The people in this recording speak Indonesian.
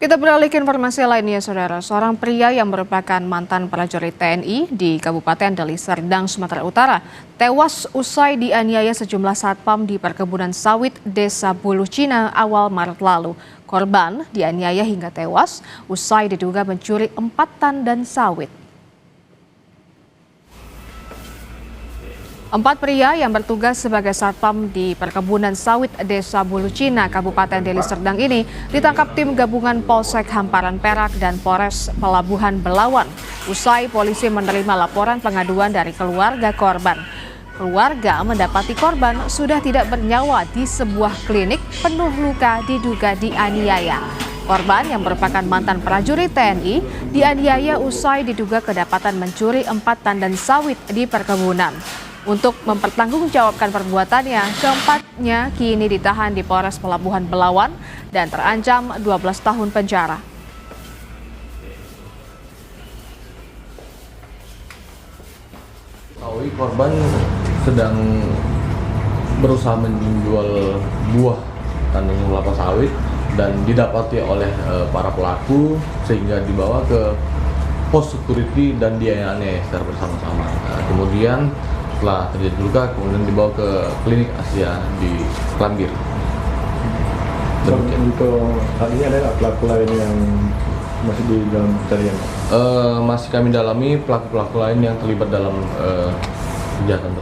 Kita beralih ke informasi lainnya, Saudara. Seorang pria yang merupakan mantan prajurit TNI di Kabupaten Deli Serdang, Sumatera Utara, tewas usai dianiaya sejumlah satpam di perkebunan sawit Desa Bulu Cina awal Maret lalu. Korban dianiaya hingga tewas usai diduga mencuri 4 tandan sawit. 4 pria yang bertugas sebagai satpam di perkebunan sawit Desa Bulu Cina, Kabupaten Deli Serdang ini ditangkap tim gabungan Polsek Hamparan Perak dan Polres Pelabuhan Belawan. Usai polisi menerima laporan pengaduan dari keluarga korban. Keluarga mendapati korban sudah tidak bernyawa di sebuah klinik penuh luka diduga dianiaya. Korban yang merupakan mantan prajurit TNI dianiaya usai diduga kedapatan mencuri 4 tandan sawit di perkebunan. Untuk mempertanggungjawabkan perbuatannya, keempatnya kini ditahan di Polres Pelabuhan Belawan dan terancam 12 tahun penjara. Korban sedang berusaha menjual buah tandan kelapa sawit dan didapati oleh para pelaku sehingga dibawa ke pos security dan dianiaya secara bersama-sama. Kemudian setelah terjadi luka, kemudian dibawa ke klinik Asia di Klambir. Untuk saat ini ada pelaku lain yang masih di dalam pencarian? Masih kami dalami pelaku-pelaku lain yang terlibat dalam kejahatan tersebut.